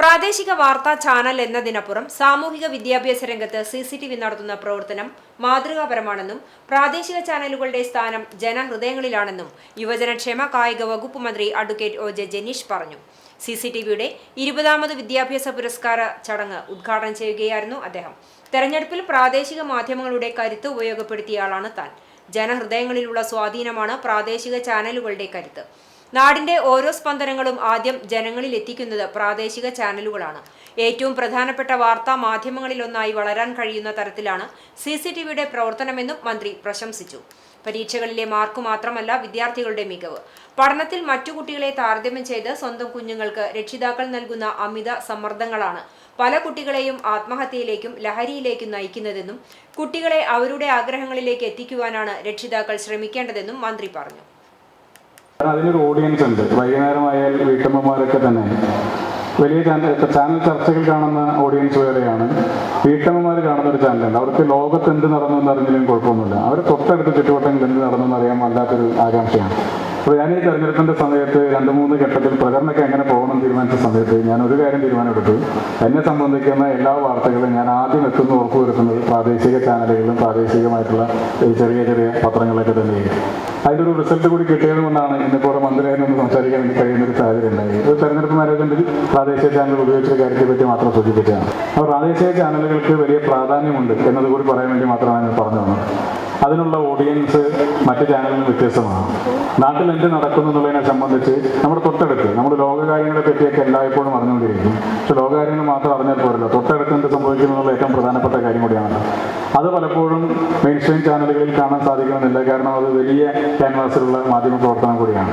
പ്രാദേശിക വാർത്താ ചാനൽ എന്നതിനപ്പുറം സാമൂഹിക വിദ്യാഭ്യാസ രംഗത്ത് CCTV നടത്തുന്ന പ്രവർത്തനം മാതൃകാപരമാണെന്നും പ്രാദേശിക ചാനലുകളുടെ സ്ഥാനം ജനഹൃദയങ്ങളിലാണെന്നും യുവജനക്ഷേമ കായിക വകുപ്പ് മന്ത്രി അഡ്വക്കേറ്റ് OJ ജനീഷ് പറഞ്ഞു. CCTVയുടെ 20ാമത് വിദ്യാഭ്യാസ പുരസ്കാര ചടങ്ങ് ഉദ്ഘാടനം ചെയ്യുകയായിരുന്നു അദ്ദേഹം. തെരഞ്ഞെടുപ്പിൽ പ്രാദേശിക മാധ്യമങ്ങളുടെ കരുത്ത് ഉപയോഗപ്പെടുത്തിയയാളാണ് താൻ. ജനഹൃദയങ്ങളിലുള്ള സ്വാധീനമാണ് പ്രാദേശിക ചാനലുകളുടെ കരുത്ത്. നാടിന്റെ ഓരോ സ്പന്ദനങ്ങളും ആദ്യം ജനങ്ങളിൽ എത്തിക്കുന്നത് പ്രാദേശിക ചാനലുകളാണ്. ഏറ്റവും പ്രധാനപ്പെട്ട വാർത്താ മാധ്യമങ്ങളിലൊന്നായി വളരാൻ കഴിയുന്ന തരത്തിലാണ് CCTVയുടെ പ്രവർത്തനമെന്നും മന്ത്രി പ്രശംസിച്ചു. പരീക്ഷകളിലെ മാർക്ക് മാത്രമല്ല വിദ്യാർത്ഥികളുടെ മികവ്. പഠനത്തിൽ മറ്റു കുട്ടികളെ താരതമ്യം ചെയ്ത് സ്വന്തം കുഞ്ഞുങ്ങൾക്ക് രക്ഷിതാക്കൾ നൽകുന്ന അമിത സമ്മർദ്ദങ്ങളാണ് പല കുട്ടികളെയും ആത്മഹത്യയിലേക്കും ലഹരിയിലേക്കും നയിക്കുന്നതെന്നും കുട്ടികളെ അവരുടെ ആഗ്രഹങ്ങളിലേക്ക് എത്തിക്കുവാനാണ് രക്ഷിതാക്കൾ ശ്രമിക്കേണ്ടതെന്നും മന്ത്രി പറഞ്ഞു. അതിനൊരു ഓഡിയൻസ് ഉണ്ട്. വൈകുന്നേരമായാൽ വീട്ടമ്മമാരൊക്കെ തന്നെ വലിയ ചാനൽ ചർച്ചകൾ കാണുന്ന ഓഡിയൻസ് വേറെയാണ്. വീട്ടമ്മമാർ കാണുന്ന ഒരു ചാനലുണ്ട്. അവർക്ക് ലോകത്ത് എന്ത് നടന്നു എന്നറിഞ്ഞാലും കുഴപ്പമൊന്നുമില്ല. അവർ തൊട്ടടുത്ത് ചുറ്റുവട്ടങ്ങളിൽ എന്ത് നടന്നു എന്നറിയാൻ വല്ലാത്തൊരു ആകാംക്ഷയാണ്. അപ്പോൾ ഞാൻ ഈ തെരഞ്ഞെടുപ്പിൻ്റെ സമയത്ത് 2-3 ഘട്ടത്തിൽ പ്രചരണമൊക്കെ എങ്ങനെ പോകണം തീരുമാനിച്ച സമയത്ത് ഞാൻ ഒരു കാര്യം തീരുമാനമെടുത്തു. എന്നെ സംബന്ധിക്കുന്ന എല്ലാ വാർത്തകളും ഞാൻ ആദ്യം ഉറപ്പുവരുത്തുന്നത് പ്രാദേശിക ചാനലുകളിലും പ്രാദേശികമായിട്ടുള്ള ചെറിയ ചെറിയ പത്രങ്ങളൊക്കെ തന്നെയായിരുന്നു. അതിൻ്റെ ഒരു റിസൾട്ട് കൂടി കിട്ടിയത് കൊണ്ടാണ് ഇന്നിപ്പോൾ മന്ത്രിയായിരുന്നു സംസാരിക്കാൻ വേണ്ടി കഴിയുന്ന ഒരു സാഹചര്യം ഉണ്ടായി. ഒരു തെരഞ്ഞെടുപ്പ് മാനേജ്മെന്റിൽ പ്രാദേശിക ചാനലുകൾ ഉപയോഗിച്ച കാര്യത്തെ പറ്റി മാത്രം സൂചിപ്പിച്ചതാണ്. അപ്പോൾ പ്രാദേശിക ചാനലുകൾക്ക് വലിയ പ്രാധാന്യമുണ്ട് എന്നതുകൂടി പറയാൻ വേണ്ടി മാത്രമാണ് ഞാൻ പറഞ്ഞു തന്നത്. അതിനുള്ള ഓഡിയൻസ് മറ്റ് ചാനലിൽ നിന്ന് വ്യത്യസ്തമാണ്. നാട്ടിൽ എന്ത് നടക്കുന്നു എന്നുള്ളതിനെ സംബന്ധിച്ച് നമ്മുടെ തൊട്ടടുത്ത് നമ്മൾ ലോകകാര്യങ്ങളെ പറ്റിയൊക്കെ എല്ലായ്പ്പോഴും അറിഞ്ഞുകൊണ്ടിരിക്കും. പക്ഷെ ലോകകാര്യങ്ങൾ മാത്രം അറിഞ്ഞാൽ പോരല്ലോ, തൊട്ടടുത്ത് എന്ത് സംഭവിക്കുന്നു എന്നുള്ള ഏറ്റവും പ്രധാനപ്പെട്ട കാര്യം കൂടിയാണ്. അത് പലപ്പോഴും മെയിൻ സ്ട്രീം ചാനലുകളിൽ കാണാൻ സാധിക്കുന്നില്ല. കാരണം അത് വലിയ ക്യാൻവാസിലുള്ള മാധ്യമ പ്രവർത്തനം കൂടിയാണ്.